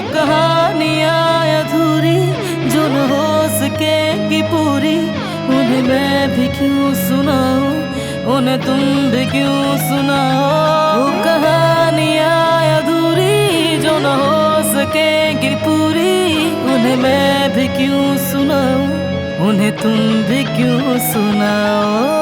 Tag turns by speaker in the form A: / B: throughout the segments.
A: कहानियाँ अधूरी जो न हो सकेगी पूरी, उन्हें मैं भी क्यों सुनाऊं, उन्हें तुम भी क्यों सुनाओ। वो कहानियाँ अधूरी जो न हो सकेगी पूरी, उन्हें मैं भी क्यों सुनाऊं, उन्हें तुम भी क्यों सुनाओ।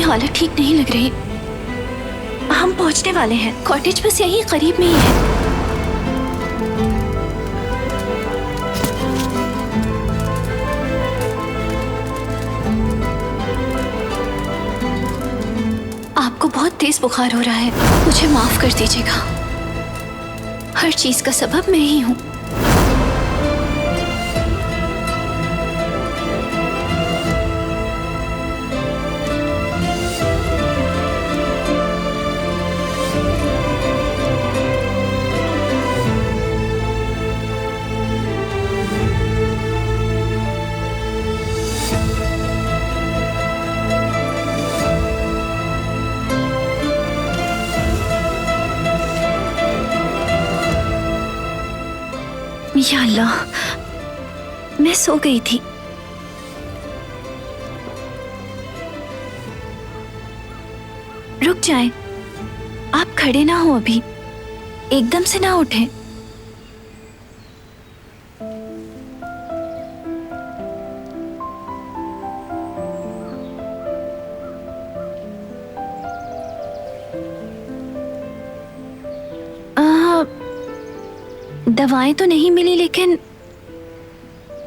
B: हालत ठीक नहीं लग रही। हम पहुंचने वाले हैं, कॉटेज बस यहीं करीब में ही है। आपको बहुत तेज बुखार हो रहा है, मुझे माफ कर दीजिएगा। हर चीज का सबब मैं ही हूँ। या अल्लाह, मैं सो गई थी। रुक जाएं, आप खड़े ना हो अभी, एकदम से ना उठें। दवाएं तो नहीं मिली, लेकिन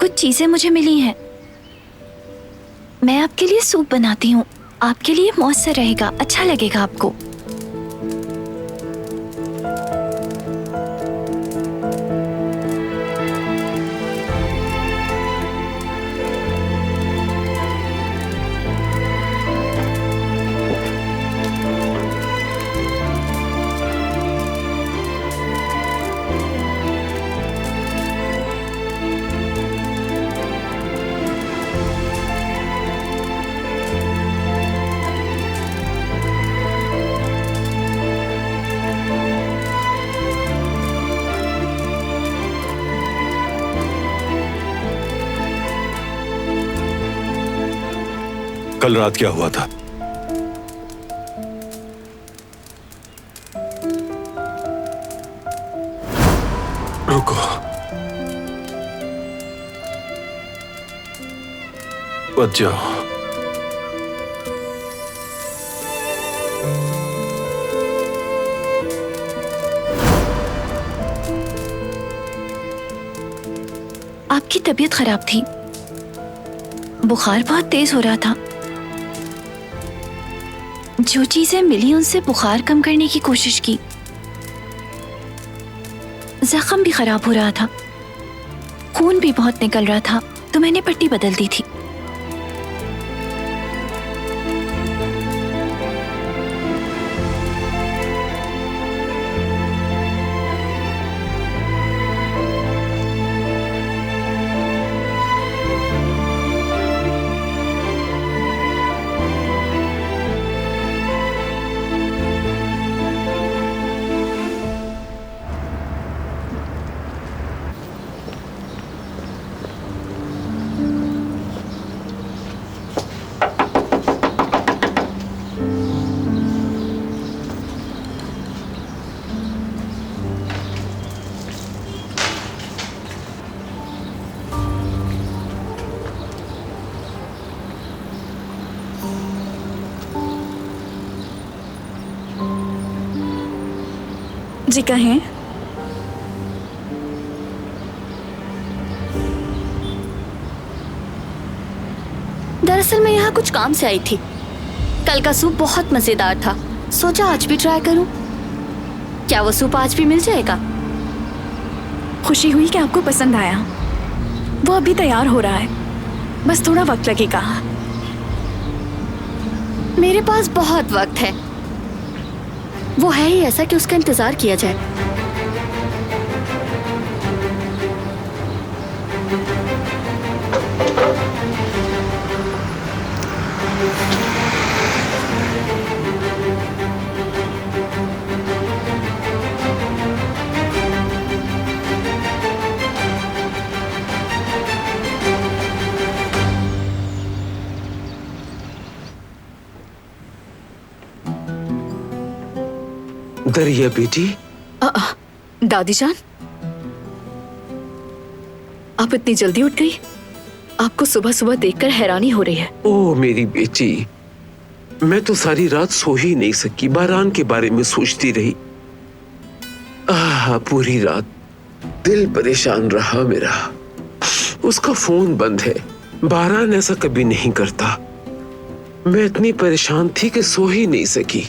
B: कुछ चीजें मुझे मिली हैं। मैं आपके लिए सूप बनाती हूँ, आपके लिए मौसर रहेगा, अच्छा लगेगा आपको।
C: कल रात क्या हुआ था? रुको, बच जाओ।
B: आपकी तबीयत खराब थी, बुखार बहुत तेज हो रहा था। जो चीजें मिली उनसे बुखार कम करने की कोशिश की। जख्म भी खराब हो रहा था, खून भी बहुत निकल रहा था, तो मैंने पट्टी बदल दी थी।
D: जी कहें।
B: दरअसल मैं यहाँ कुछ काम से आई थी। कल का सूप बहुत मजेदार था, सोचा आज भी ट्राई करूं। क्या वो सूप आज भी मिल जाएगा?
D: खुशी हुई कि आपको पसंद आया। वो अभी तैयार हो रहा है, बस थोड़ा वक्त लगेगा।
B: मेरे पास बहुत वक्त है। वो है ही ऐसा कि उसका इंतजार किया जाए।
E: दरिया बेटी।
D: दादी जान, आप इतनी जल्दी उठ गई? आपको सुबह सुबह देखकर हैरानी हो रही है।
E: ओ मेरी बेटी, मैं तो सारी रात सो ही नहीं सकी, बारान के बारे में सोचती रही। पूरी रात दिल परेशान रहा मेरा। उसका फोन बंद है, बारान ऐसा कभी नहीं करता। मैं इतनी परेशान थी कि सो ही नहीं सकी।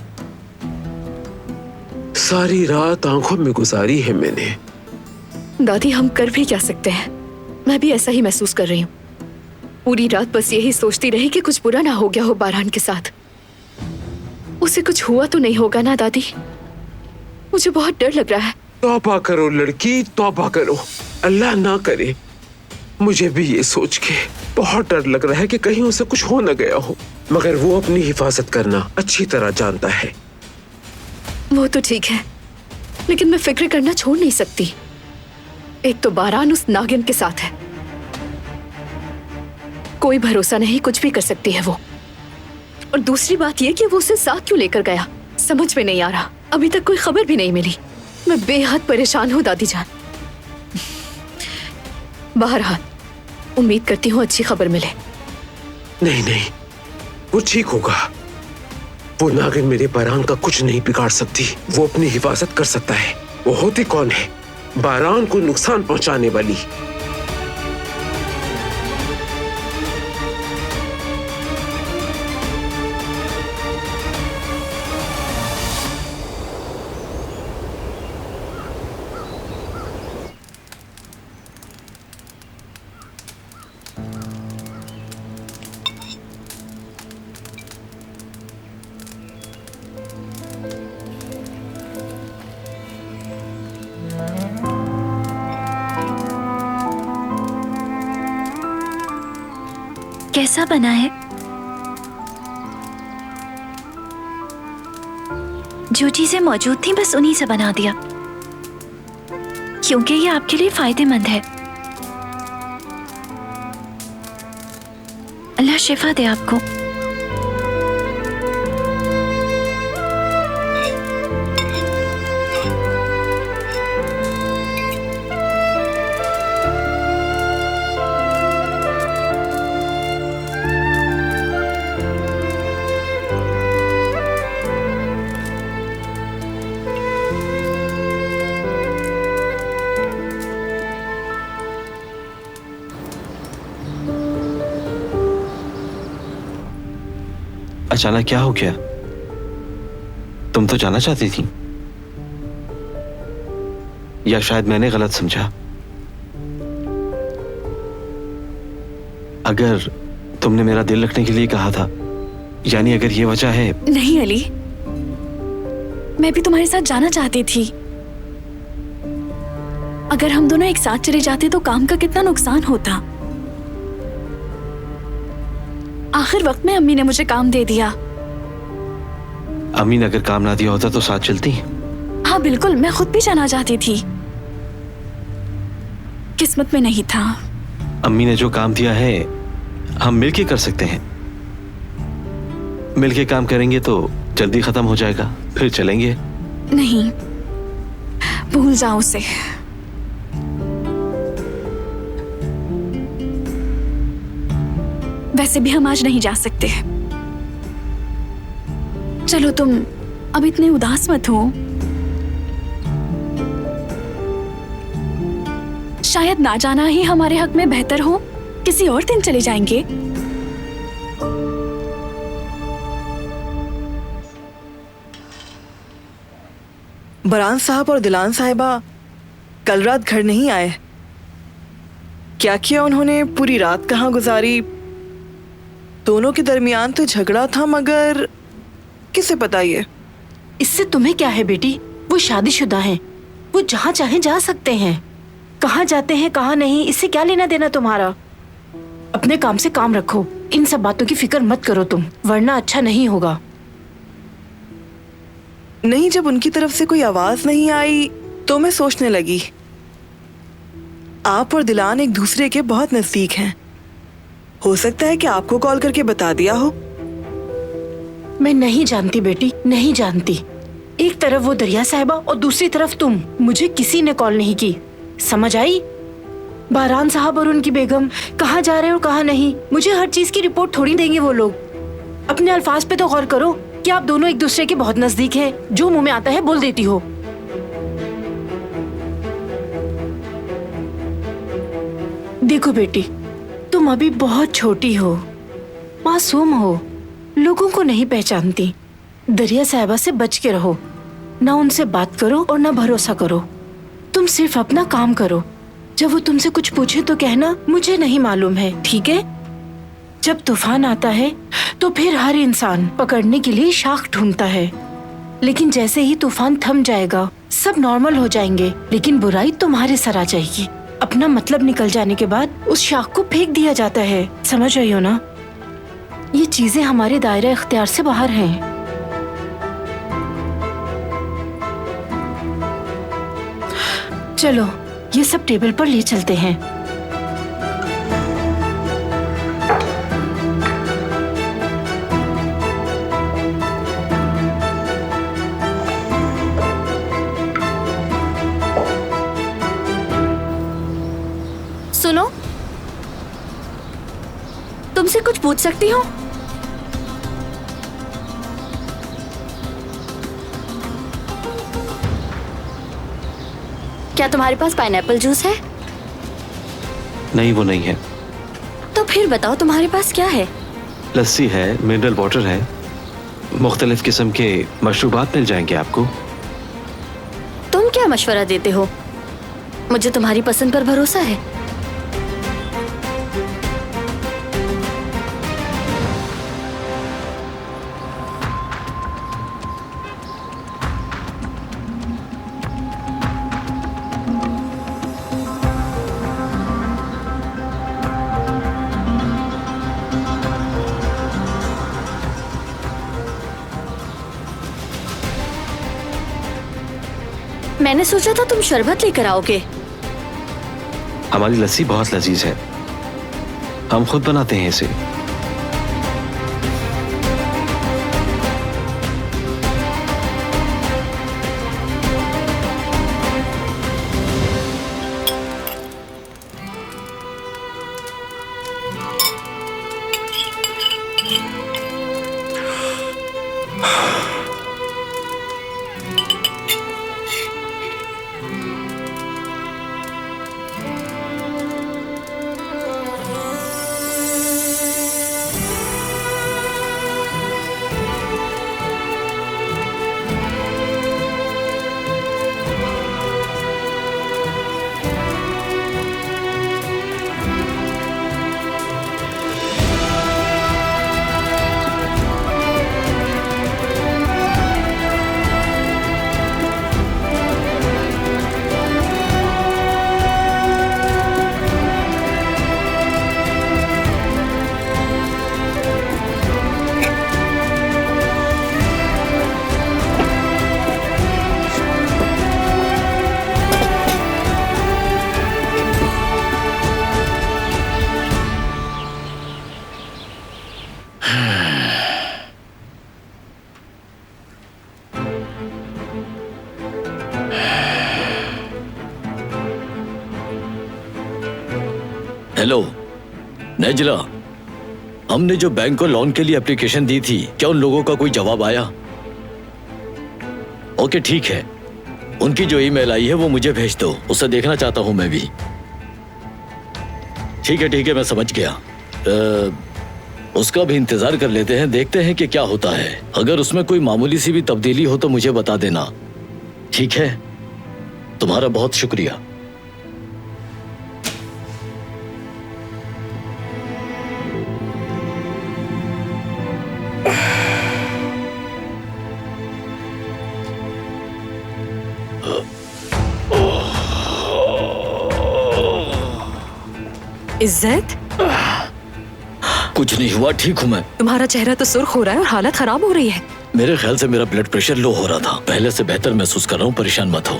E: सारी रात आंखों में गुजारी है मैंने।
D: दादी, हम कर भी क्या सकते हैं? मैं भी ऐसा ही महसूस कर रही हूँ। पूरी रात बस यही सोचती रही कि कुछ बुरा ना हो गया हो बारान के साथ। उसे कुछ हुआ तो नहीं होगा ना दादी? मुझे बहुत डर लग रहा है।
E: तौबा करो लड़की, तौबा करो, अल्लाह ना करे। मुझे भी ये सोच के बहुत डर लग रहा है कि कहीं उसे कुछ हो न गया हो, मगर वो अपनी हिफाजत करना अच्छी तरह जानता है।
D: वो तो ठीक है, लेकिन मैं फिक्र करना छोड़ नहीं सकती। एक तो बारान उस नागिन के साथ है, कोई भरोसा नहीं, कुछ भी कर सकती है वो। और दूसरी बात ये कि वो उसे साथ क्यों लेकर गया, समझ में नहीं आ रहा। अभी तक कोई खबर भी नहीं मिली। मैं बेहद परेशान हूँ दादी जान। बहरहाल उम्मीद करती हूँ अच्छी खबर मिले।
E: नहीं नहीं, वो ठीक होगा। वो नागिन मेरे बारान का कुछ नहीं बिगाड़ सकती। वो अपनी हिफाजत कर सकता है। वो होती कौन है? बारान को नुकसान पहुंचाने वाली।
B: कैसा बना है? जो चीजें मौजूद थी बस उन्हीं से बना दिया, क्योंकि ये आपके लिए फायदेमंद है। अल्लाह शिफा दे आपको।
C: अचानक क्या हो गया? तुम तो जाना चाहती थी, या शायद मैंने गलत समझा? अगर तुमने मेरा दिल रखने के लिए कहा था, यानी अगर ये वजह है।
D: नहीं अली, मैं भी तुम्हारे साथ जाना चाहती थी। अगर हम दोनों एक साथ चले जाते तो काम का कितना नुकसान होता। आखिर वक्त में अम्मी ने मुझे काम दे दिया।
C: अम्मी ने अगर काम ना दिया होता तो साथ चलती?
D: हाँ बिल्कुल, मैं खुद भी जाना चाहती थी, किस्मत में नहीं था।
C: अम्मी ने जो काम दिया है हम मिलके कर सकते हैं। मिलके काम करेंगे तो जल्दी खत्म हो जाएगा, फिर चलेंगे।
D: नहीं, भूल जाओ उसे। वैसे भी हम आज नहीं जा सकते। चलो तुम अब इतने उदास मत हो।
F: शायद ना जाना ही हमारे हक में बेहतर हो। किसी और दिन चले जाएंगे।
G: बरान साहब और दिलान साहिबा कल रात घर नहीं आए। क्या किया उन्होंने, पूरी रात कहाँ गुजारी? दोनों के दरमियान तो झगड़ा था, मगर किसे पता ये।
A: इससे तुम्हें क्या है बेटी? वो शादीशुदा हैं, वो जहाँ चाहे जा सकते हैं। कहाँ जाते हैं कहाँ नहीं, इससे क्या लेना देना तुम्हारा? अपने काम से काम रखो, इन सब बातों की फिक्र मत करो तुम, वरना अच्छा नहीं होगा।
G: नहीं, जब उनकी तरफ से कोई आवाज नहीं आई तो मैं सोचने लगी, आप और दिलान एक दूसरे के बहुत नजदीक हैं। हो सकता है कि आपको कॉल करके बता दिया हो।
A: मैं नहीं जानती बेटी, नहीं जानती। एक तरफ वो दरिया साहिबा और दूसरी तरफ तुम। मुझे किसी ने कॉल नहीं की, समझ आई? बारान साहब और उनकी बेगम कहाँ जा रहे हो कहाँ नहीं, मुझे हर चीज की रिपोर्ट थोड़ी देंगे वो लोग। अपने अल्फाज पे तो गौर करो कि आप दोनों एक दूसरे के बहुत नजदीक हैं। जो मुंह में आता है बोल देती हो। देखो बेटी, तुम अभी बहुत छोटी हो, मासूम हो, लोगों को नहीं पहचानती। दरिया साहिबा से बच के रहो, ना उनसे बात करो और ना भरोसा करो। तुम सिर्फ अपना काम करो। जब वो तुमसे कुछ पूछे तो कहना मुझे नहीं मालूम है, ठीक है? जब तूफान आता है तो फिर हर इंसान पकड़ने के लिए शाख ढूंढता है, लेकिन जैसे ही तूफान थम जाएगा सब नॉर्मल हो जाएंगे, लेकिन बुराई तुम्हारे सर आ जाएगी। अपना मतलब निकल जाने के बाद उस शाख को फेंक दिया जाता है। समझ रही हो ना? ये चीजें हमारे दायरे इख्तियार से बाहर हैं। चलो ये सब टेबल पर ले चलते हैं।
F: सुनो, तुमसे कुछ पूछ सकती हूँ? क्या तुम्हारे पास पाइनएप्पल जूस है?
C: नहीं, वो नहीं है।
F: तो फिर बताओ तुम्हारे पास क्या है?
C: लस्सी है, मिनरल वाटर है, मुख्तलिफ किस्म के मशरूबात मिल जाएंगे आपको।
F: तुम क्या मशवरा देते हो? मुझे तुम्हारी पसंद पर भरोसा है। मैंने सोचा था तुम शरबत लेकर आओगे।
C: हमारी लस्सी बहुत लजीज है, हम खुद बनाते हैं इसे।
H: हेलो नेजला, हमने जो बैंक को लोन के लिए एप्लीकेशन दी थी, क्या उन लोगों का कोई जवाब आया? ओके ठीक है, उनकी जो ईमेल आई है वो मुझे भेज दो, उसे देखना चाहता हूं मैं भी। ठीक है, मैं समझ गया। उसका भी इंतजार कर लेते हैं, देखते हैं कि क्या होता है। अगर उसमें कोई मामूली सी भी तब्दीली हो तो मुझे बता देना, ठीक है? तुम्हारा बहुत शुक्रिया।
D: इज्जत,
H: कुछ नहीं हुआ, ठीक हूँ मैं।
D: तुम्हारा चेहरा तो सुर्ख हो रहा है और हालत खराब हो रही है।
H: मेरे ख्याल से मेरा ब्लड प्रेशर लो हो रहा था, पहले से बेहतर महसूस कर रहा हूँ, परेशान मत हो।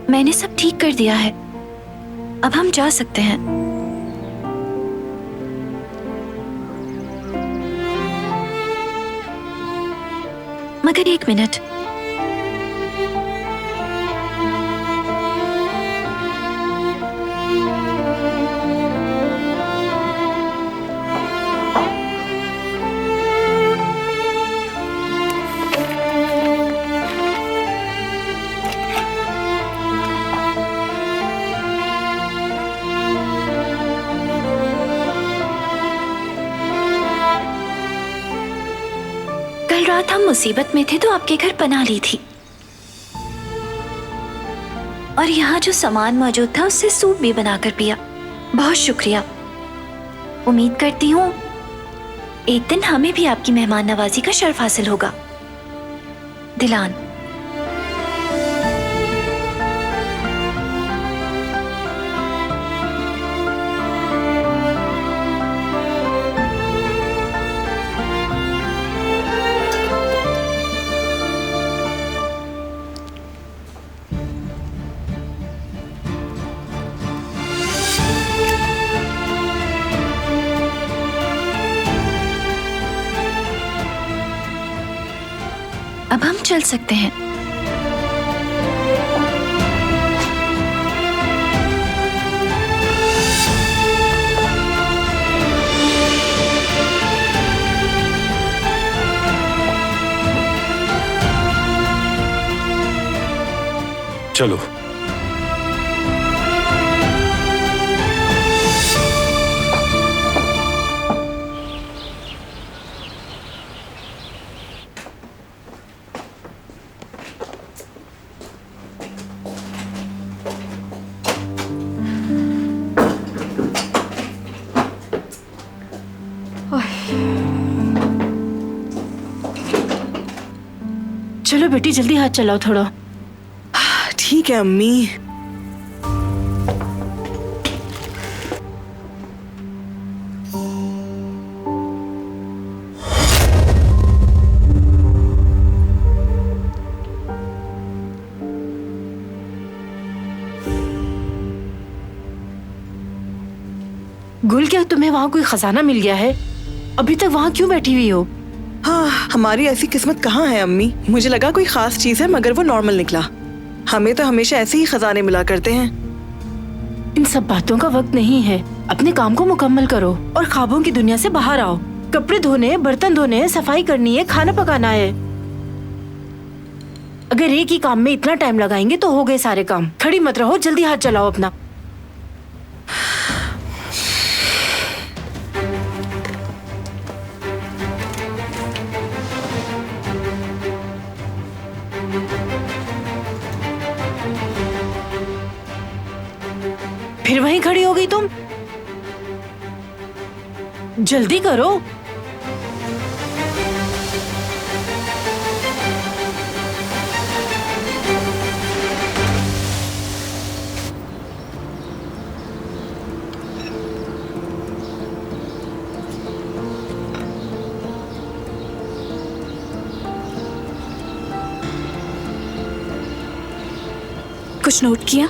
B: मैंने सब ठीक कर दिया है, अब हम जा सकते हैं। मगर एक मिनट, कल रात हम मुसीबत में थे तो आपके घर पनाह ली थी, और यहाँ जो सामान मौजूद था उससे सूप भी बनाकर पिया। बहुत शुक्रिया। उम्मीद करती हूँ एक दिन हमें भी आपकी मेहमान नवाजी का शर्फ हासिल होगा। दिलान। अब हम चल सकते हैं।
C: चलो।
A: चलो बेटी जल्दी हाथ चलाओ थोड़ा।
G: ठीक है अम्मी।
A: गुल, क्या तुम्हें वहाँ कोई खजाना मिल गया है? अभी तक वहाँ क्यों बैठी हुई हो?
G: हाँ, हमारी ऐसी किस्मत कहाँ है अम्मी। मुझे लगा कोई खास चीज है मगर वो नॉर्मल निकला। हमें तो हमेशा ऐसे ही खजाने मिला करते हैं।
A: इन सब बातों का वक्त नहीं है, अपने काम को मुकम्मल करो और ख्वाबों की दुनिया से बाहर आओ। कपड़े धोने, बर्तन धोने, सफाई करनी है, खाना पकाना है। अगर एक ही काम में इतना टाइम लगाएंगे तो हो गए सारे काम। खड़ी मत रहो, जल्दी हाथ चलाओ अपना। फिर वहीं खड़ी हो गई तुम, जल्दी करो।
D: कुछ नोट किया?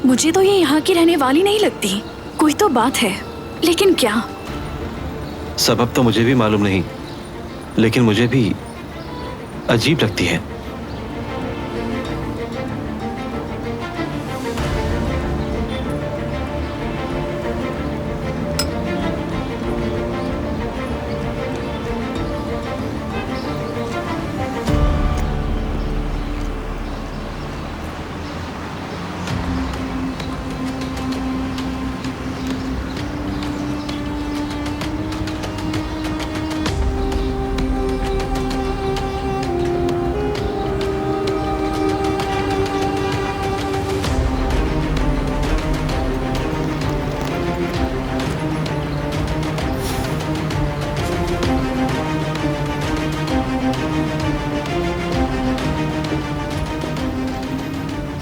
D: मुझे तो ये यहाँ की रहने वाली नहीं लगती। कोई तो बात है, लेकिन क्या?
C: सबब तो मुझे भी मालूम नहीं, लेकिन मुझे भी अजीब लगती है।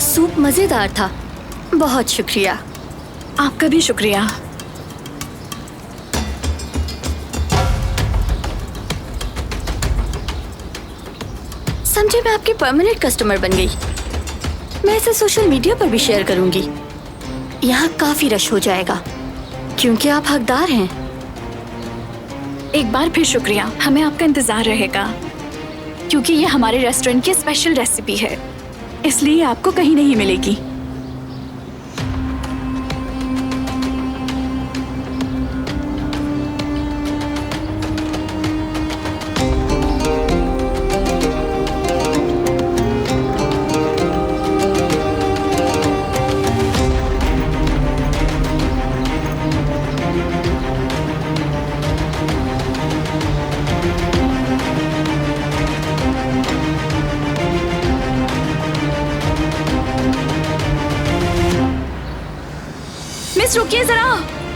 F: सूप मजेदार था, बहुत शुक्रिया।
D: आपका भी शुक्रिया।
F: समझे, मैं आपकी परमानेंट कस्टमर बन गई। मैं इसे सोशल मीडिया पर भी शेयर करूंगी। यहाँ काफी रश हो जाएगा क्योंकि आप हकदार हैं।
D: एक बार फिर शुक्रिया, हमें आपका इंतजार रहेगा क्योंकि ये हमारे रेस्टोरेंट की स्पेशल रेसिपी है, इसलिए आपको कहीं नहीं मिलेगी। मिस रुकिए जरा,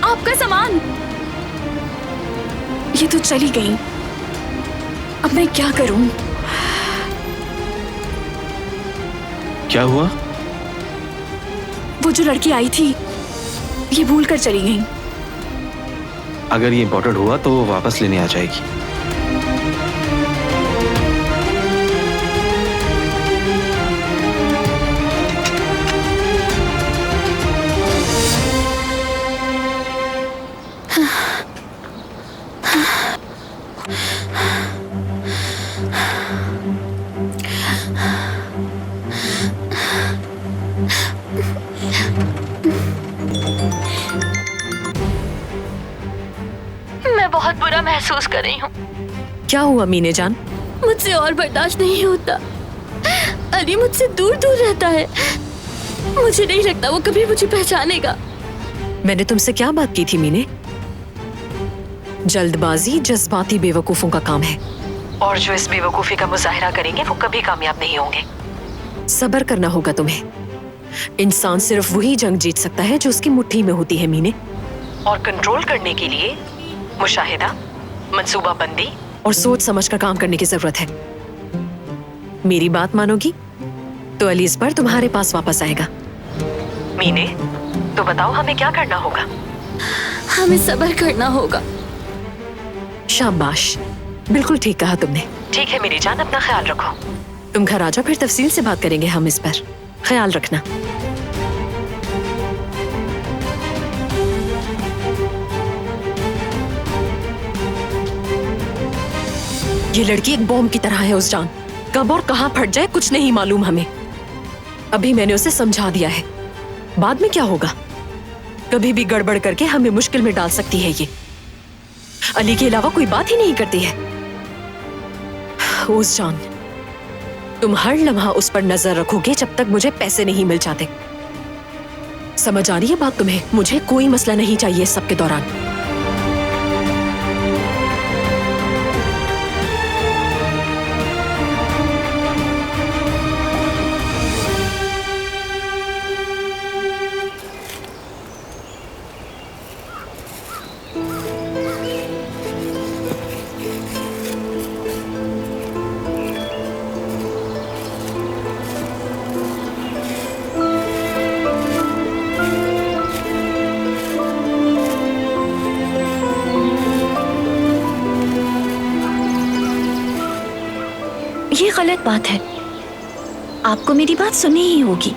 D: आपका सामान। ये तो चली गई, अब मैं क्या करूं?
C: क्या हुआ?
D: वो जो लड़की आई थी, ये भूल कर चली गई।
C: अगर ये इम्पोर्टेंट हुआ तो वो वापस लेने आ जाएगी।
F: मैं बहुत बुरा महसूस कर रही हूँ।
I: क्या हुआ मीने जान?
F: मुझसे और बर्दाश्त नहीं होता। अली मुझसे दूर दूर रहता है। मुझे नहीं लगता वो कभी मुझे पहचानेगा।
I: मैंने तुमसे क्या बात की थी मीने? जल्दबाजी जज्बाती बेवकूफों का काम है, और जो इस बेवकूफी का मुजाहिरा करेंगे वो कभी कामयाब नहीं होंगे। सब्र करना होगा तुम्हें। इंसान सिर्फ वही जंग जीत सकता है जो उसकी मुट्ठी में होती है मीने, और कंट्रोल करने के लिए मुशाहिदा, मंसूबाबंदी और सोच समझ कर काम करने की जरूरत है। मेरी बात मानोगी तो अली इस बार तुम्हारे पास वापस आएगा। मीने, तो बताओ हमें क्या करना होगा?
F: हमें सब्र करना होगा।
I: शाबाश, बिल्कुल ठीक कहा तुमने। ठीक है मेरी जान, अपना ख्याल रखो। तुम घर आ जाओ, फिर तफसील से बात करेंगे हम इस पर। ख्याल रखना। ये लड़की एक बॉम्ब की तरह है उस जान। कब और कहां फट जाए कुछ नहीं मालूम हमें। अभी मैंने उसे समझा दिया है, बाद में क्या होगा? कभी भी गड़बड़ करके हमें मुश्किल में डाल सकती है ये। अली के अलावा कोई बात ही नहीं करती है। उस जान, तुम हर लम्हा उस पर नजर रखोगे जब तक मुझे पैसे नहीं मिल जाते। समझ आ रही है बात तुम्हें? मुझे कोई मसला नहीं चाहिए इस सब के दौरान।
B: ये गलत बात है। आपको मेरी बात सुननी ही होगी।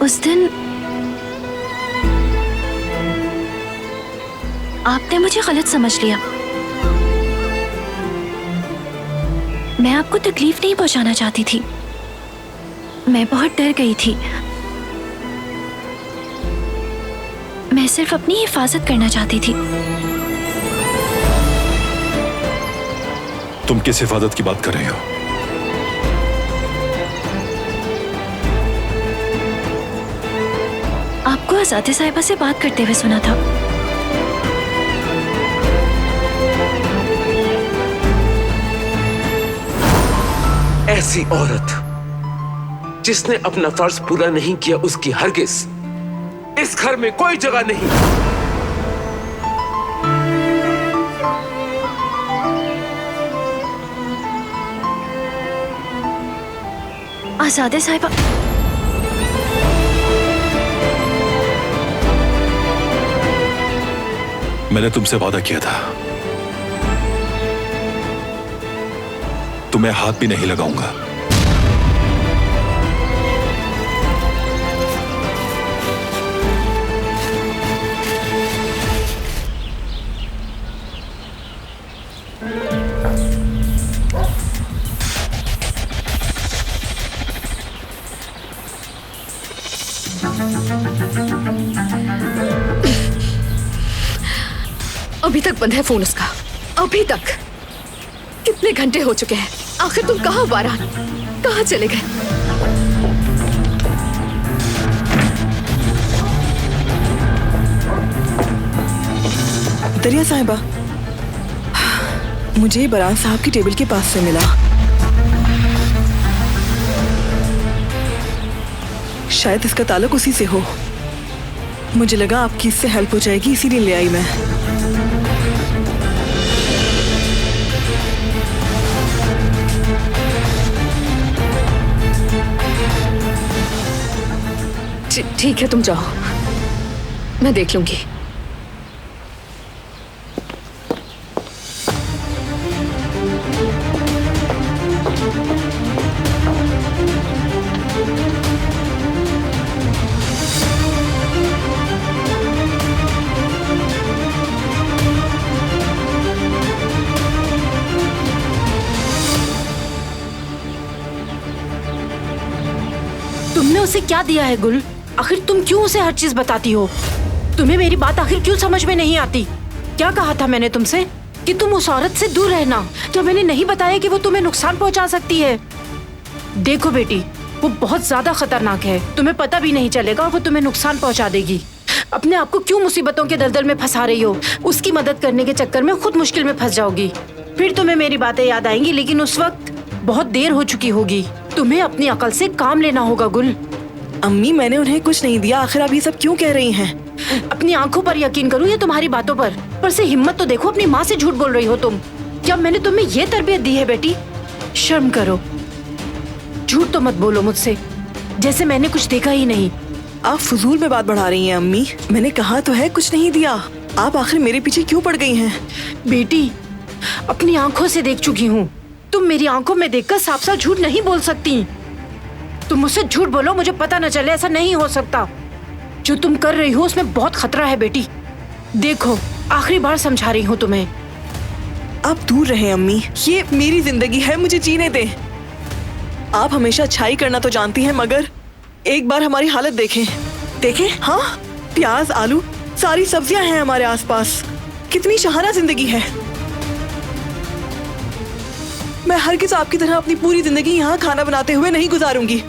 B: उस दिन आपने मुझे गलत समझ लिया। मैं आपको तकलीफ नहीं पहुंचाना चाहती थी। मैं बहुत डर गई थी। मैं सिर्फ अपनी हिफाजत करना चाहती थी।
J: तुम किस हिफाजत की बात कर रही हो?
B: आपको आज़ादे साहिबा से बात करते हुए सुना था।
E: ऐसी औरत जिसने अपना फर्ज पूरा नहीं किया, उसकी हरगिज इस घर में कोई जगह नहीं।
B: आज़ादे साहिबा,
J: मैंने तुमसे वादा किया था, तुम्हें हाथ भी नहीं लगाऊंगा।
D: अभी तक बंद है फोन उसका, अभी तक। कितने घंटे हो चुके हैं? आखिर तुम कहाँ बारान? कहाँ चले गए?
G: दरिया साहिबा, मुझे बरान साहब की टेबल के पास से मिला। शायद इसका ताल्लुक उसी से हो। मुझे लगा आपकी इससे हेल्प हो जाएगी, इसीलिए ले आई मैं।
D: ठीक है, तुम जाओ, मैं देख लूंगी।
A: तुमने उसे क्या दिया है गुल? आखिर तुम क्यों उसे हर चीज बताती हो? तुम्हें मेरी बात आखिर क्यों समझ में नहीं आती? क्या कहा था मैंने तुमसे कि तुम उस औरत से दूर रहना? क्या मैंने नहीं बताया कि वो तुम्हें नुकसान पहुंचा सकती है? देखो बेटी, वो बहुत ज्यादा खतरनाक है, तुम्हें पता भी नहीं चलेगा और वो तुम्हें नुकसान पहुंचा देगी। अपने आप को क्यों मुसीबतों के दलदल में फंसा रही हो? उसकी मदद करने के चक्कर में खुद मुश्किल में फंस जाओगी। फिर तुम्हें मेरी बातें याद आएंगी, लेकिन उस वक्त बहुत देर हो चुकी होगी। तुम्हें अपनी अकल से काम लेना होगा गुल।
G: अम्मी, मैंने उन्हें कुछ नहीं दिया। आखिर आप ये सब क्यों कह रही हैं?
A: अपनी आंखों पर यकीन करो या तुम्हारी बातों पर से हिम्मत तो देखो। अपनी माँ से झूठ बोल रही हो तुम। क्या मैंने तुम्हें ये तरबियत दी है बेटी? शर्म करो, झूठ तो मत बोलो मुझसे, जैसे मैंने कुछ देखा ही नहीं।
G: आप फजूल में बात बढ़ा रही हैं अम्मी। मैंने कहा तो है कुछ नहीं दिया। आप आखिर मेरे पीछे क्यों पड़ गई हैं?
A: बेटी, अपनी आंखों से देख चुकी हूँ। तुम मेरी आंखों में देखकर साफ साफ झूठ नहीं बोल सकती। तुम मुझसे झूठ बोलो, मुझे पता न चले, ऐसा नहीं हो सकता। जो तुम कर रही हो उसमें बहुत खतरा है बेटी। देखो, आखिरी बार समझा रही हूँ तुम्हें।
G: आप दूर रहें अम्मी, ये मेरी जिंदगी है, मुझे जीने दें। आप हमेशा अच्छाई करना तो जानती हैं, मगर एक बार हमारी हालत देखें। देखें, हाँ, प्याज, आलू, सारी सब्जियां हैं हमारे आसपास। कितनी शहाना जिंदगी है। मैं हरगिज़ आपकी तरह अपनी पूरी जिंदगी यहाँ खाना बनाते हुए नहीं गुजारूंगी,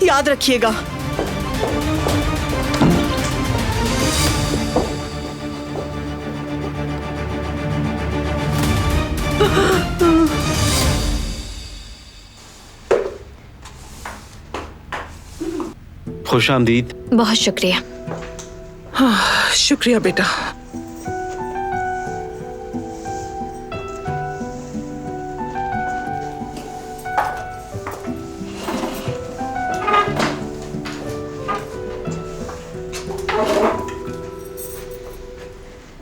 G: याद रखिएगा।
C: खुशामदीद।
D: बहुत शुक्रिया।
G: हाँ, शुक्रिया बेटा।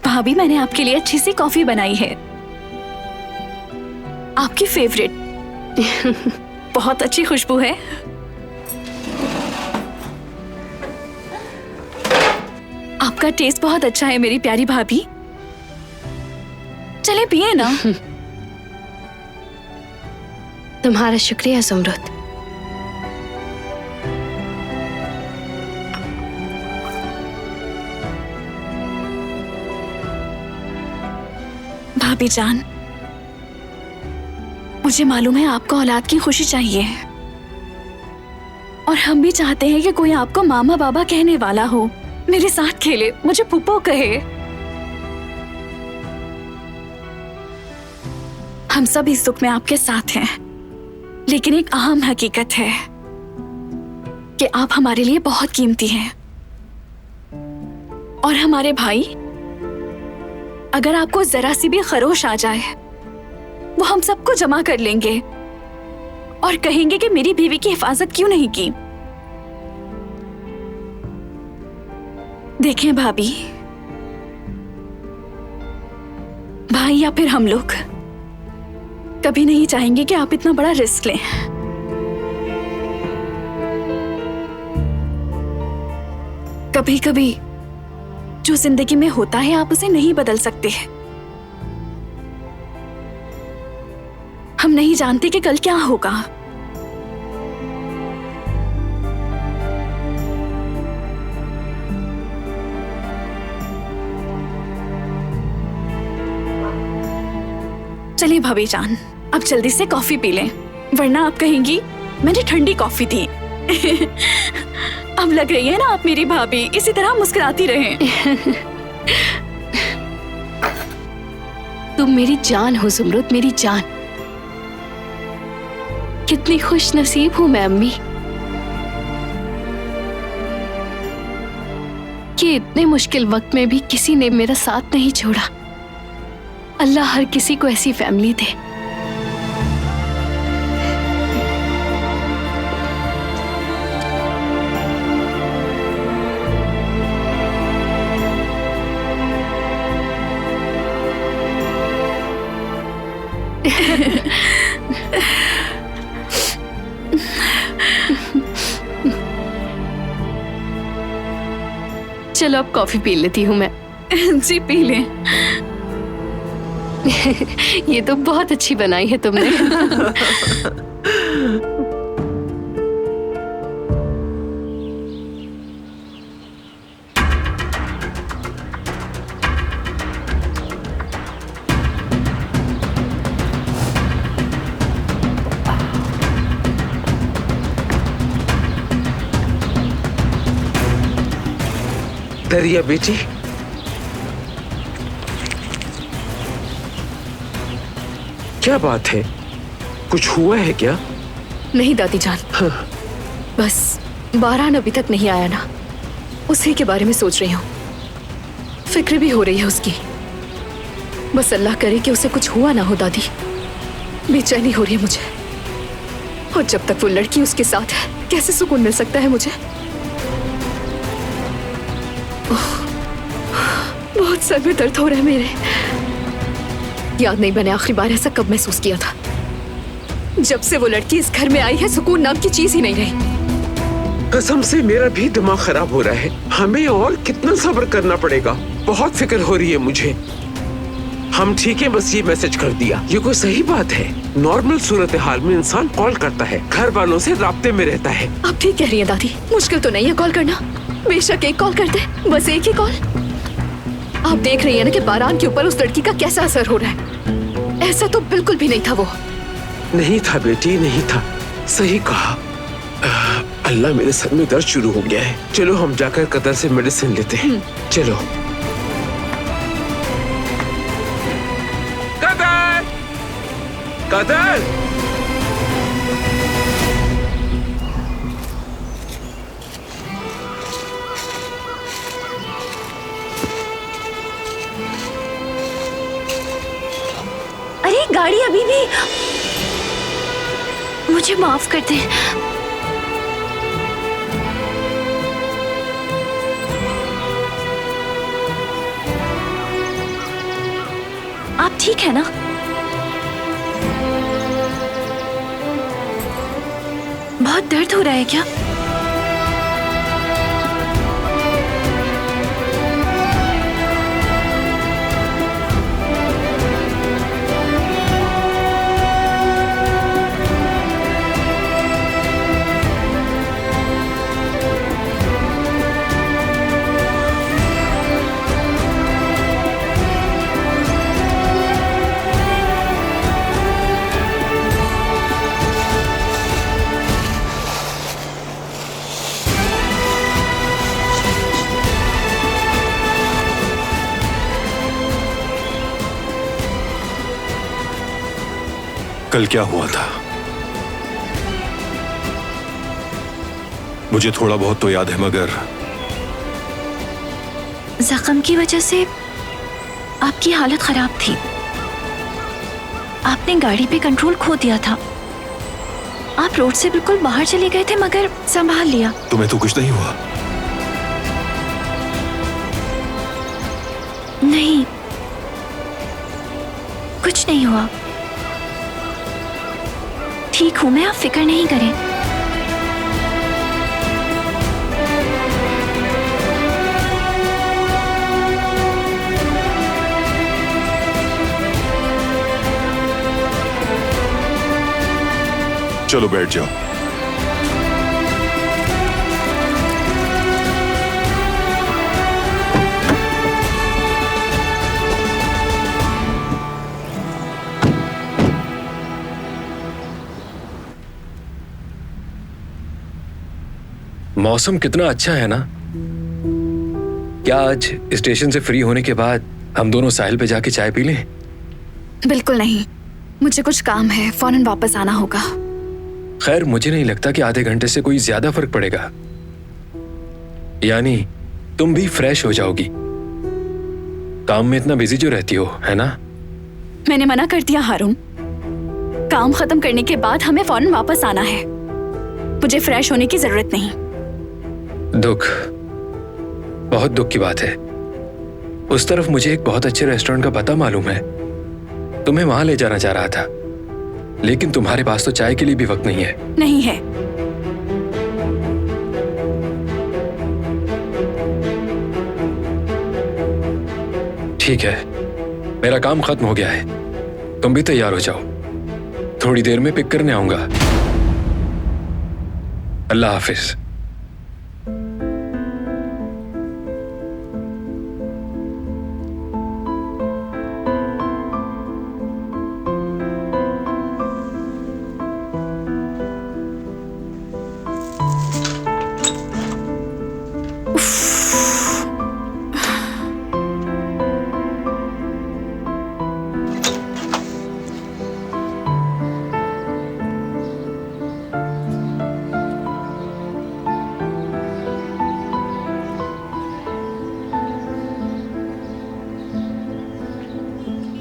F: भाभी, मैंने आपके लिए अच्छी सी कॉफी बनाई है, आपकी फेवरेट। बहुत अच्छी खुशबू है। आपका टेस्ट बहुत अच्छा है मेरी प्यारी भाभी। चले पिए ना।
D: तुम्हारा शुक्रिया सुमरुत।
F: भाभी जान, मुझे मालूम है आपको औलाद की खुशी चाहिए और हम भी चाहते हैं कि कोई आपको मामा बाबा कहने वाला हो, मेरे साथ खेले, मुझे पुप्पो कहे। हम सब इस दुख में आपके साथ हैं, लेकिन एक अहम हकीकत है कि आप हमारे लिए बहुत कीमती हैं और हमारे भाई, अगर आपको जरा सी भी खरोश आ जाए वो हम सबको जमा कर लेंगे और कहेंगे कि मेरी बीवी की हिफाजत क्यों नहीं की। देखें भाभी, भाई या फिर हम लोग कभी नहीं चाहेंगे कि आप इतना बड़ा रिस्क लें। कभी कभी जो जिंदगी में होता है आप उसे नहीं बदल सकते। हम नहीं जानते कि कल क्या होगा। चलिए भाभी जान, अब जल्दी से कॉफी पी लें, वरना आप कहेंगी मैंने ठंडी कॉफी दी। अब लग रही है ना आप मेरी भाभी, इसी तरह मुस्कुराती रहें।
D: तुम मेरी जान हो सुमरुत, मेरी जान। कितनी खुश नसीब हूं मैं अम्मी कि इतने मुश्किल वक्त में भी किसी ने मेरा साथ नहीं छोड़ा। अल्लाह हर किसी को ऐसी फैमिली दे। चलो अब कॉफी पी लेती हूँ मैं।
F: जी पी लें।
D: ये तो बहुत अच्छी बनाई है तुमने।
E: दरिया बेटी, क्या बात है? कुछ हुआ है क्या?
D: नहीं दादी जान,
E: हाँ।
D: बस बारान अभी तक नहीं आया ना, उसी के बारे में सोच रही हूँ। फिक्र भी हो रही है उसकी। बस अल्लाह करे कि उसे कुछ हुआ ना हो दादी। बेचैनी हो रही है मुझे, और जब तक वो लड़की उसके साथ है कैसे सुकून मिल सकता है मुझे? बहुत सर में दर्द हो रहा है मेरे। याद नहीं मैंने आखिरी बार ऐसा कब महसूस किया था। जब से वो लड़की इस घर में आई है सुकून नाम की चीज ही नहीं रही।
E: कसम से मेरा भी दिमाग खराब हो रहा है। हमें और कितना सब्र करना पड़ेगा? बहुत फिक्र हो रही है मुझे। हम ठीक है, बस ये मैसेज कर दिया। ये कोई सही बात है? नॉर्मल सूरत हाल में इंसान कॉल करता है, घर वालों से राब्ते में रहता है।
D: आप ठीक कह रही हैं दादी, मुश्किल तो नहीं है कॉल करना। बेशक एक कॉल करते, बस एक ही कॉल। आप देख रही हैं ना कि बारान के ऊपर उस लड़की का कैसा असर हो रहा है। ऐसा तो बिल्कुल भी नहीं था वो।
E: नहीं था बेटी, नहीं था। सही कहा। अल्लाह, मेरे सर में दर्द शुरू हो गया है। चलो हम जाकर कदर से मेडिसिन लेते हैं। चलो। कदर, कदर।
B: अरे गाड़ी अभी भी। मुझे माफ कर दे। आप ठीक है ना? बहुत दर्द हो रहा है क्या?
J: कल क्या हुआ था? मुझे थोड़ा बहुत तो याद है, मगर
B: जख्म की वजह से आपकी हालत खराब थी। आपने गाड़ी पे कंट्रोल खो दिया था। आप रोड से बिल्कुल बाहर चले गए थे, मगर संभाल लिया।
J: तुम्हें तो कुछ नहीं हुआ?
B: नहीं, कुछ नहीं हुआ। ठीक हूं मैं, आप फिक्र नहीं करें।
J: चलो बैठ जाओ।
E: मौसम कितना अच्छा है ना। क्या आज स्टेशन से फ्री होने के बाद हम दोनों साहिल पे जाके चाय पी लें?
D: बिल्कुल नहीं, मुझे कुछ काम है, फौरन वापस आना होगा।
E: खैर, मुझे नहीं लगता कि आधे घंटे से कोई ज्यादा फर्क पड़ेगा। यानी तुम भी फ्रेश हो जाओगी। काम में इतना बिजी जो रहती हो, है ना?
D: मैंने मना कर दिया हारून। काम खत्म करने के बाद हमें फौरन वापस आना है। मुझे फ्रेश होने की जरूरत नहीं।
E: दुख, बहुत दुख की बात है। उस तरफ मुझे एक बहुत अच्छे रेस्टोरेंट का पता मालूम है। तुम्हें वहां ले जाना चाह रहा था, लेकिन तुम्हारे पास तो चाय के लिए भी वक्त नहीं है।
D: नहीं है।
E: ठीक है, मेरा काम खत्म हो गया है। तुम भी तैयार हो जाओ, थोड़ी देर में पिक करने आऊंगा। अल्लाह हाफिज।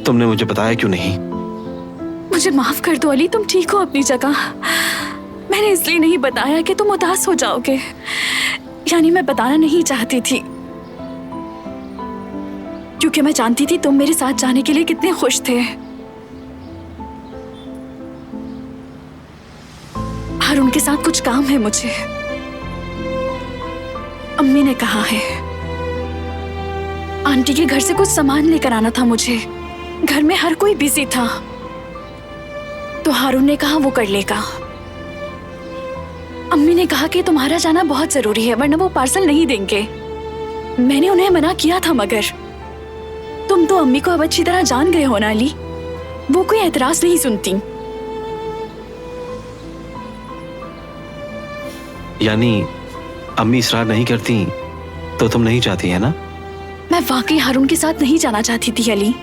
C: तुमने मुझे बताया क्यों नहीं?
D: मुझे माफ कर दो अली, तुम ठीक हो अपनी जगह। मैंने इसलिए नहीं बताया कि तुम उदास हो जाओगे। यानी मैं बताना नहीं चाहती थी, क्योंकि मैं जानती थी तुम मेरे साथ जाने के लिए कितने खुश थे। हारून के साथ कुछ काम है मुझे। अम्मी ने कहा है। आंटी के घर से कुछ सामान लेकर आना था मुझे। घर में हर कोई बिजी था, तो हारून ने कहा वो कर लेगा। अम्मी ने कहा कि तुम्हारा जाना बहुत जरूरी है, वरना वो पार्सल नहीं देंगे। मैंने उन्हें मना किया था, मगर तुम तो अम्मी को अब अच्छी तरह जान गए हो ना अली। वो कोई एतराज नहीं सुनती।
C: यानी अम्मी इसरार नहीं करती तो तुम नहीं चाहती है ना?
D: मैं वाकई हारून के साथ नहीं जाना चाहती थी अली,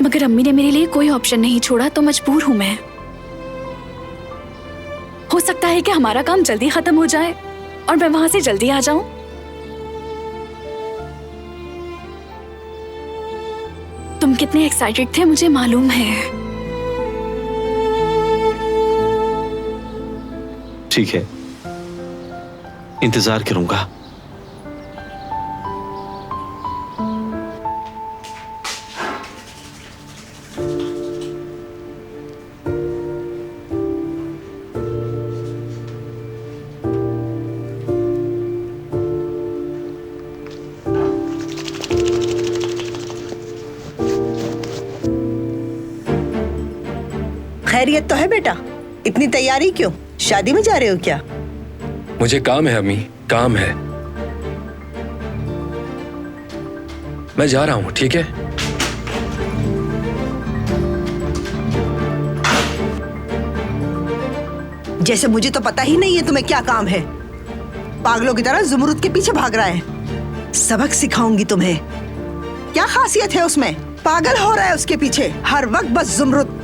D: मगर अम्मी ने मेरे लिए कोई ऑप्शन नहीं छोड़ा, तो मजबूर हूं मैं। हो सकता है कि हमारा काम जल्दी खत्म हो जाए और मैं वहां से जल्दी आ जाऊं। तुम कितने एक्साइटेड थे मुझे मालूम है।
C: ठीक है, इंतजार करूंगा।
K: खैरियत तो है बेटा? इतनी तैयारी क्यों? शादी में जा रहे हो क्या?
E: मुझे काम है अम्मी, काम है। मैं जा रहा हूं, ठीक है?
K: जैसे मुझे तो पता ही नहीं है तुम्हें क्या काम है। पागलों की तरह जुमरुद के पीछे भाग रहा है। सबक सिखाऊंगी तुम्हें। क्या खासियत है उसमें? पागल हो रहा है उसके पीछे, हर वक्त बस जुमरुद।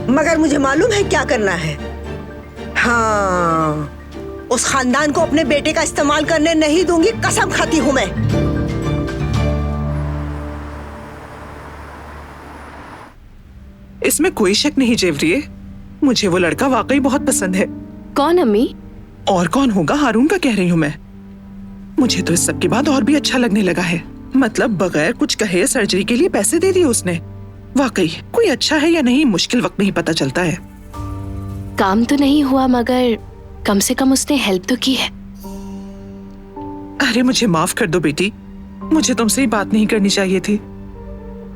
K: मगर मुझे मालूम है क्या करना है। हाँ, उस खानदान को अपने बेटे का इस्तेमाल करने नहीं दूंगी, कसम खाती हूं मैं।
E: इसमें कोई शक नहीं जेवरिए, मुझे वो लड़का वाकई बहुत पसंद है।
D: कौन अम्मी?
E: और कौन होगा, हारून का कह रही हूँ मैं। मुझे तो इस सब के बाद और भी अच्छा लगने लगा है। मतलब बगैर कुछ कहे सर्जरी के लिए पैसे दे दिए उसने। वाकई कोई अच्छा है या नहीं, मुश्किल वक्त में ही पता चलता है।
D: काम तो नहीं हुआ मगर कम से कम उसने हेल्प तो की है।
E: अरे मुझे माफ कर दो बेटी, मुझे तुमसे ही बात नहीं करनी चाहिए थी।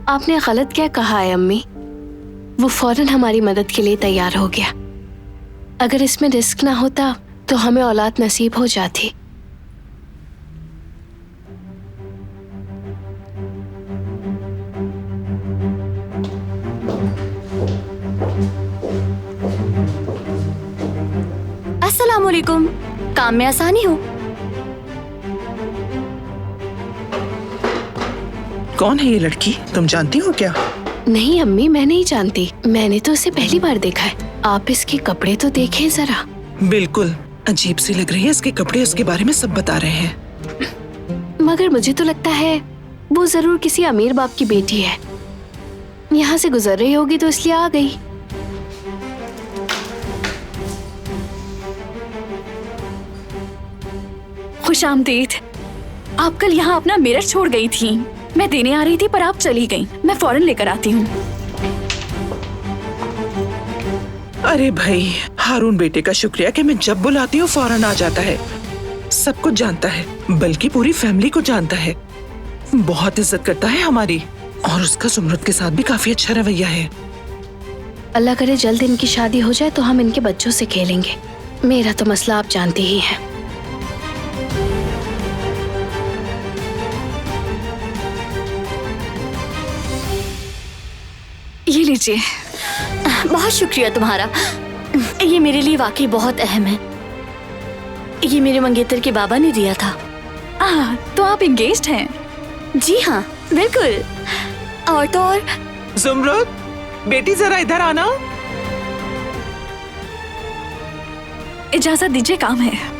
D: आपने गलत क्या कहा है अम्मी? वो फौरन हमारी मदद के लिए तैयार हो गया। अगर इसमें रिस्क ना होता तो हमें औलाद नसीब हो जाती।
F: अस्सलाम वालेकुम। काम में आसानी हो।
E: कौन है ये लड़की, तुम जानती हो क्या?
D: नहीं अम्मी, मैं नहीं जानती। मैंने तो उसे पहली बार देखा है। आप इसके कपड़े तो देखें जरा।
E: बिल्कुल अजीब सी लग रही है इसके कपड़े, उसके बारे में सब बता रहे हैं।
D: मगर मुझे तो लगता है वो जरूर किसी अमीर बाप की बेटी है। यहाँ से गुजर रही होगी तो इसलिए आ गई।
F: खुशामदीद। आप कल यहाँ अपना मिरर छोड़ गई थी। मैं देने आ रही थी पर आप चली गई। मैं फौरन लेकर आती हूँ।
E: अरे भाई, हारून बेटे का शुक्रिया कि मैं जब बुलाती हूँ फौरन आ जाता है। सब कुछ जानता है, बल्कि पूरी फैमिली को जानता है। बहुत इज्जत करता है हमारी, और उसका सुमरत के साथ भी काफी अच्छा रवैया है।
D: अल्लाह करे जल्द इनकी शादी हो जाए तो हम इनके बच्चों से खेलेंगे। मेरा तो मसला आप जानती ही हैं।
F: ये लीजिए। बहुत शुक्रिया तुम्हारा। ये मेरे लिए वाकई बहुत अहम है। ये मेरे मंगेतर के बाबा ने दिया था। तो आप एंगेज्ड हैं? जी हाँ, बिल्कुल। और तो और।
E: जुमरुद, बेटी जरा इधर आना।
F: इजाजत दीजिए, काम है।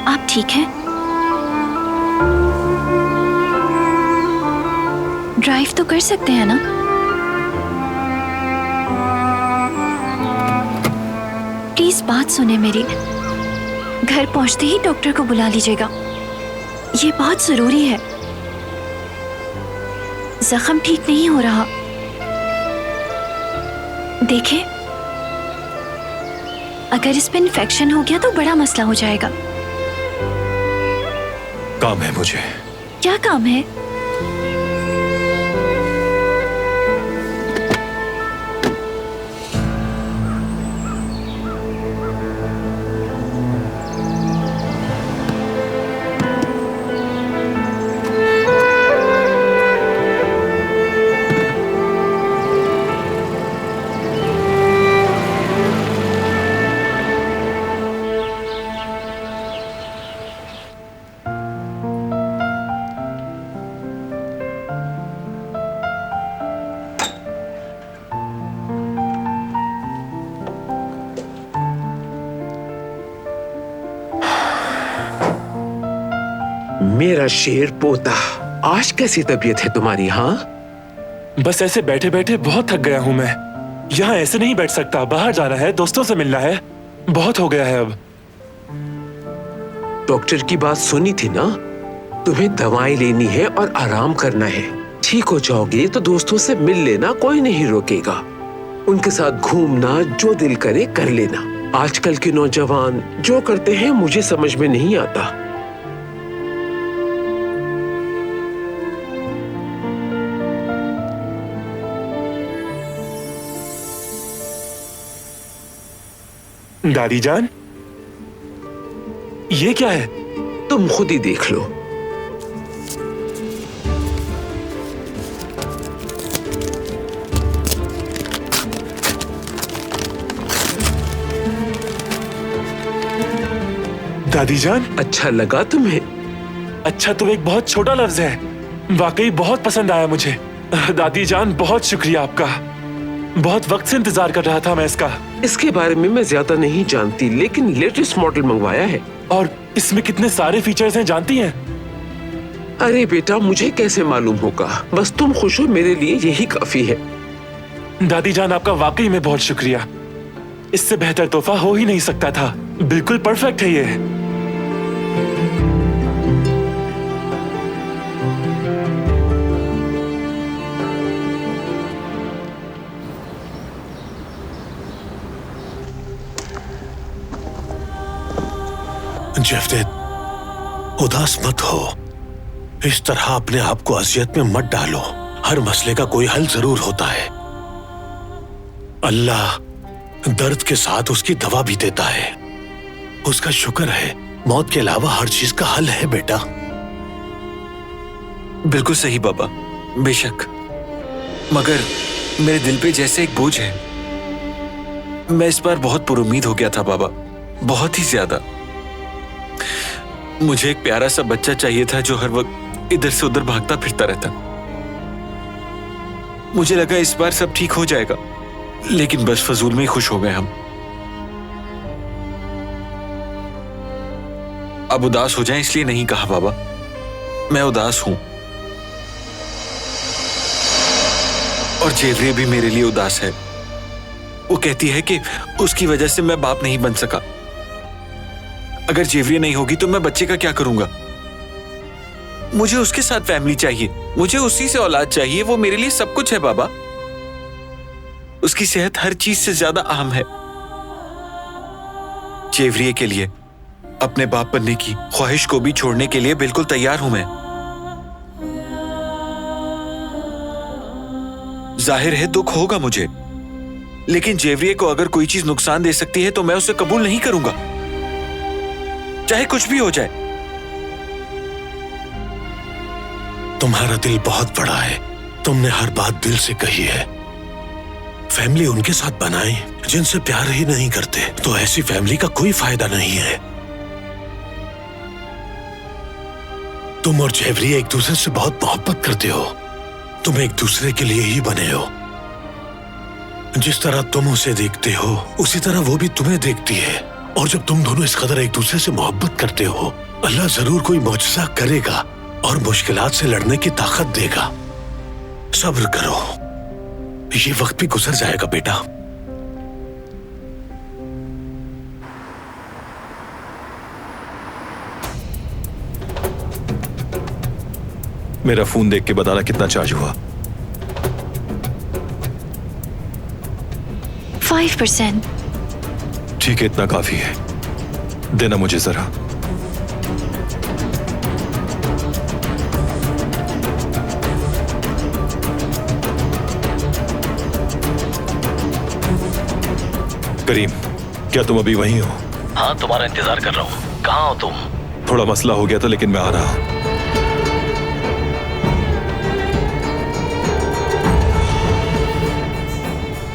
B: आप ठीक हैं? ड्राइव तो कर सकते हैं ना? प्लीज बात सुने मेरी। घर पहुंचते ही डॉक्टर को बुला लीजिएगा, ये बहुत जरूरी है। जख्म ठीक नहीं हो रहा। देखें, अगर इस पे इन्फेक्शन हो गया तो बड़ा मसला हो जाएगा।
J: काम है मुझे।
B: क्या काम है?
E: मेरा शेर पोता, आज कैसी तबीयत है तुम्हारी? हाँ,
L: बस ऐसे बैठे बैठे बहुत थक गया हूँ मैं। यहाँ ऐसे नहीं बैठ सकता, बाहर जाना है, दोस्तों से मिलना है। बहुत हो गया है अब।
E: डॉक्टर की बात सुनी थी ना? तुम्हें दवाएं लेनी है और आराम करना है। ठीक हो जाओगे तो दोस्तों से मिल लेना, कोई नहीं रोकेगा। उनके साथ घूमना, जो दिल करे कर लेना। आजकल के नौजवान जो करते हैं मुझे समझ में नहीं आता।
L: दादी जान, ये क्या है?
E: तुम खुद ही देख लो।
L: दादी जान,
E: अच्छा लगा तुम्हें?
L: अच्छा तो एक बहुत छोटा लफ्ज है, वाकई बहुत पसंद आया मुझे। दादी जान बहुत शुक्रिया आपका, बहुत वक्त से इंतजार कर रहा था मैं इसका।
E: इसके बारे में मैं ज्यादा नहीं जानती, लेकिन लेटेस्ट मॉडल मंगवाया है।
L: और इसमें कितने सारे फीचर्स हैं जानती हैं?
E: अरे बेटा, मुझे कैसे मालूम होगा, बस तुम खुश हो, मेरे लिए यही काफी है।
L: दादी जान आपका वाकई में बहुत शुक्रिया, इससे बेहतर तोहफा हो ही नहीं सकता था, बिल्कुल परफेक्ट है ये।
J: जेवदेद, उदास मत हो, इस तरह अपने आप को अजियत में मत डालो। हर मसले का कोई हल जरूर होता है। अल्लाह दर्द के साथ उसकी दवा भी देता है। उसका शुक्र है, मौत के अलावा हर चीज का हल है बेटा।
M: बिल्कुल सही बाबा, बेशक, मगर मेरे दिल पे जैसे एक बोझ है। मैं इस बार बहुत पुरुमीद हो गया था बाबा, बहुत ही ज्यादा। मुझे एक प्यारा सा बच्चा चाहिए था जो हर वक्त इधर से उधर भागता फिरता रहता। मुझे लगा इस बार सब ठीक हो जाएगा, लेकिन बस फजूल में ही खुश हो गए हम। अब उदास हो जाएं इसलिए नहीं कहा बाबा, मैं उदास हूं। और जेवरिया भी मेरे लिए उदास है। वो कहती है कि उसकी वजह से मैं बाप नहीं बन सका। अगर जेवरिया नहीं होगी तो मैं बच्चे का क्या करूंगा? मुझे उसके साथ फैमिली चाहिए, मुझे उसी से औलाद चाहिए। वो मेरे लिए सब कुछ है बाबा। उसकी सेहत हर चीज से ज्यादा अहम है। जेवरिया के लिए अपने बाप बनने की ख्वाहिश को भी छोड़ने के लिए बिल्कुल तैयार हूं मैं। जाहिर है दुख होगा मुझे, लेकिन जेवरिया को अगर कोई चीज नुकसान दे सकती है तो मैं उसे कबूल नहीं करूंगा, चाहे कुछ भी हो जाए।
J: तुम्हारा दिल बहुत बड़ा है, तुमने हर बात दिल से कही है। फैमिली उनके साथ बनाए जिनसे प्यार ही नहीं करते, तो ऐसी फैमिली का कोई फायदा नहीं है। तुम और जेवरिया एक दूसरे से बहुत मोहब्बत करते हो, तुम एक दूसरे के लिए ही बने हो। जिस तरह तुम उसे देखते हो उसी तरह वो भी तुम्हें देखती है। और जब तुम दोनों इस कदर एक दूसरे से मोहब्बत करते हो, अल्लाह जरूर कोई मौजज़ा करेगा और मुश्किलात से लड़ने की ताकत देगा। सब्र करो, ये वक्त भी गुजर जाएगा बेटा। मेरा फोन देख के बताना कितना चार्ज हुआ।
B: 5%।
J: ठीक है, इतना काफी है, देना मुझे जरा। करीम, क्या तुम अभी वहीं हो?
H: हाँ, तुम्हारा इंतजार कर रहा हूँ। कहाँ हो तुम?
J: थोड़ा मसला हो गया था, लेकिन मैं आ रहा हूँ।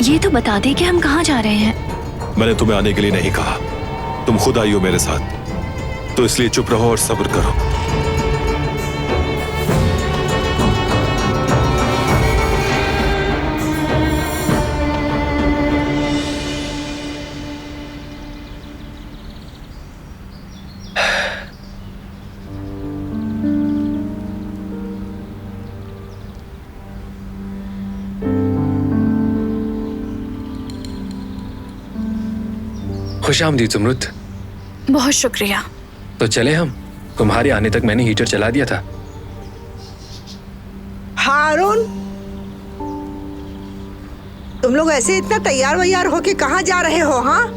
B: ये तो बता दे कि हम कहाँ जा रहे हैं।
J: मैंने तुम्हें आने के लिए नहीं कहा, तुम खुद आई हो मेरे साथ, तो इसलिए चुप रहो और सब्र करो।
N: खुशामदीद ज़ुमरुद।
D: बहुत शुक्रिया।
N: तो चले हम, तुम्हारे आने तक मैंने हीटर चला दिया था।
K: हारून, तुम लोग ऐसे इतना तैयार वैयार होके कहाँ जा रहे हो? हाँ,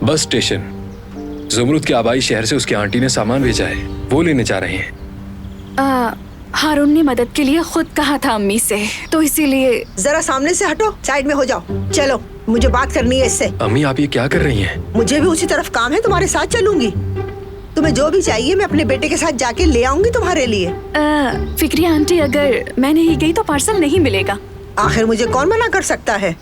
N: बस स्टेशन। ज़ुमरुद के आबाई शहर से उसकी आंटी ने सामान भेजा है, वो लेने जा रहे हैं।
D: हारून ने मदद के लिए खुद कहा था अम्मी से, तो इसीलिए।
K: जरा सामने से हटो, साइड में हो जाओ। चलो, मुझे बात करनी है इससे।
N: अम्मी, आप ये क्या कर रही हैं?
K: मुझे भी उसी तरफ काम है, तुम्हारे साथ चलूंगी। तुम्हें जो भी चाहिए मैं अपने बेटे के साथ जाके ले आऊंगी तुम्हारे लिए।
D: फिक्रिया आंटी, अगर मैं नहीं गई तो पार्सल नहीं मिलेगा।
K: आखिर मुझे कौन मना कर सकता है?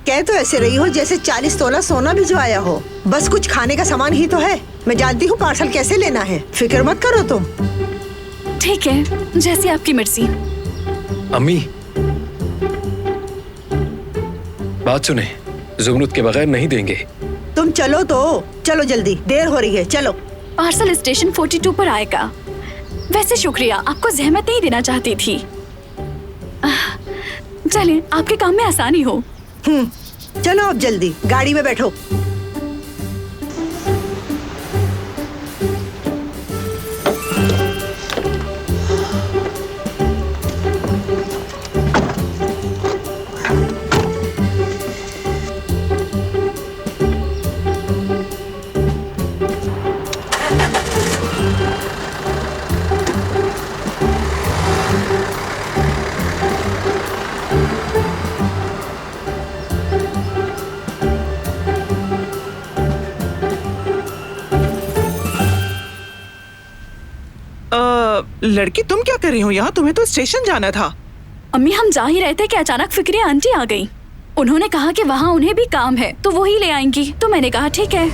K: कह तो ऐसे रही हो जैसे 40 तोला सोना भिजवाया हो। बस कुछ खाने का सामान ही तो है। मैं जानती हूँ पार्सल कैसे लेना है, फिक्र मत करो तुम।
F: ठीक है, जैसी आपकी मर्जी।
N: अम्मी, बात सुने, जुमरुद के बगैर नहीं देंगे।
K: तुम चलो तो, चलो जल्दी, देर हो रही है, चलो।
F: पार्सल स्टेशन 42 पर आएगा। वैसे शुक्रिया, आपको जहमत नहीं देना चाहती थी। चलिए, आपके काम में आसानी हो।
K: चलो अब जल्दी, गाड़ी में बैठो।
G: लड़की तुम क्या कर रही हो यहाँ? तुम्हें तो स्टेशन जाना था।
F: अम्मी, हम जा ही रहे थे कि अचानक फिक्रिया आंटी आ गई। उन्होंने कहा कि वहाँ उन्हें भी काम है तो वो ही ले आएंगी, तो मैंने कहा ठीक है।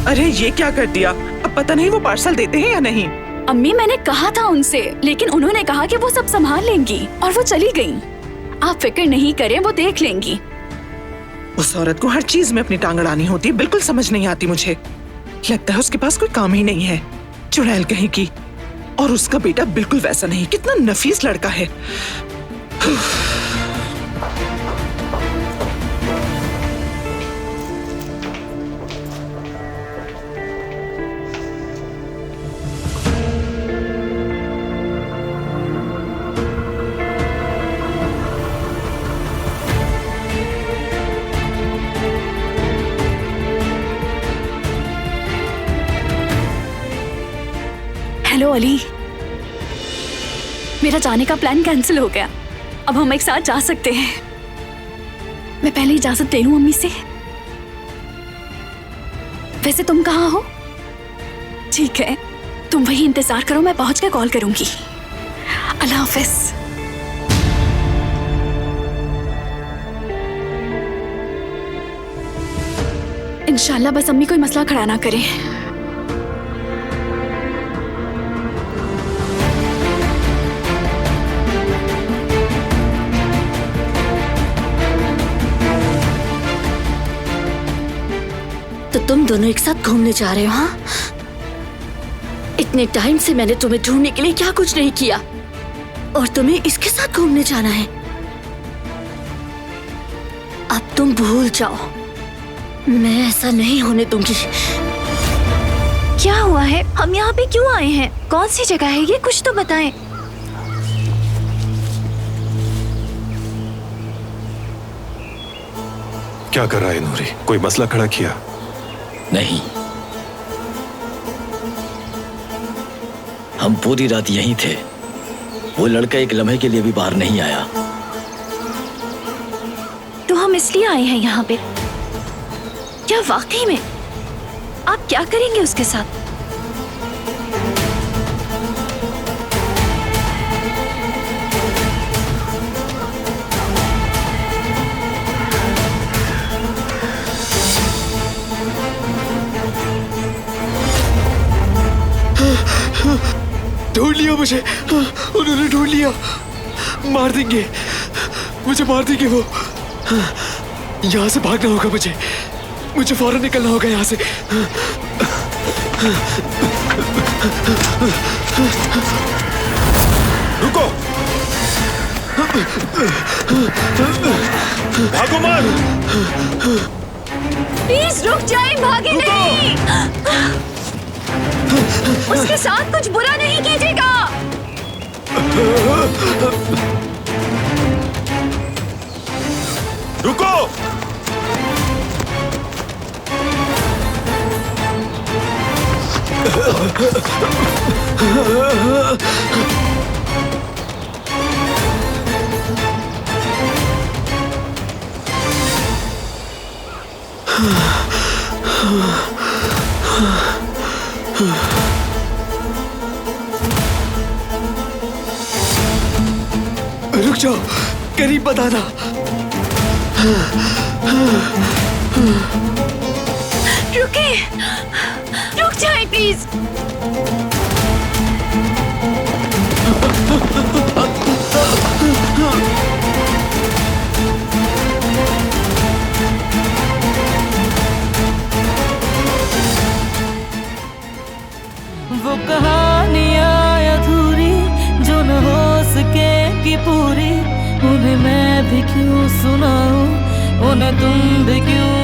G: अरे ये क्या कर दिया? अब पता नहीं वो पार्सल देते हैं या नहीं।
F: अम्मी, मैंने कहा था उनसे, लेकिन उन्होंने कहा कि वो सब संभाल लेंगी और वो चली गई। आप फिक्र नहीं करें, वो देख लेंगी।
G: उस औरत को हर चीज में अपनी टांग अड़ानी होती है, बिल्कुल समझ नहीं आती मुझे। लगता है उसके पास कोई काम ही नहीं है, चुड़ैल कहीं की। और उसका बेटा बिल्कुल वैसा नहीं, कितना नफीस लड़का है।
F: हेलो अली, मेरा जाने का प्लान कैंसिल हो गया। अब हम एक साथ जा सकते हैं। मैं पहले इजाजत ले लूं अम्मी से। वैसे तुम कहाँ हो? ठीक है, तुम वही इंतजार करो, मैं पहुंच के कॉल करूंगी। अल्लाह हाफिज। इंशाल्लाह बस अम्मी कोई मसला खड़ा ना करें।
O: तो तुम दोनों एक साथ घूमने जा रहे हो? हाँ, इतने टाइम से मैंने तुम्हें ढूंढने के लिए क्या कुछ नहीं किया, और तुम्हें इसके साथ घूमने जाना है। अब तुम भूल जाओ, मैं ऐसा नहीं होने दूंगी।
B: क्या हुआ है? हम यहाँ पे क्यों आए हैं? कौन सी जगह है ये? कुछ तो बताएं।
J: क्या कर रहा है नूरी? कोई मसला खड़ा किया?
H: नहीं, हम पूरी रात यहीं थे। वो लड़का एक लम्हे के लिए भी बाहर नहीं आया।
B: तो हम इसलिए आए हैं यहाँ पे। क्या वाकई में आप क्या करेंगे उसके साथ?
P: ढूंढ लिया मुझे, उन्होंने ढूंढ लिया। मार देंगे मुझे, मार देंगे वो। यहाँ से भागना होगा मुझे फौरन निकलना होगा यहाँ से।
J: रुको, भागो मत।
F: प्लीज रुक जाए, भागे नहीं। उसके साथ कुछ बुरा नहीं कीजिएगा।
J: रुको,
P: रुक जाओ, करीब बताना।
F: रुके, रुक जाए प्लीज।
A: वो कहानियाँ अधूरी जो न हो सके कि पूरी, उन्हें मैं भी क्यों सुनाऊं, उन्हें तुम भी क्यों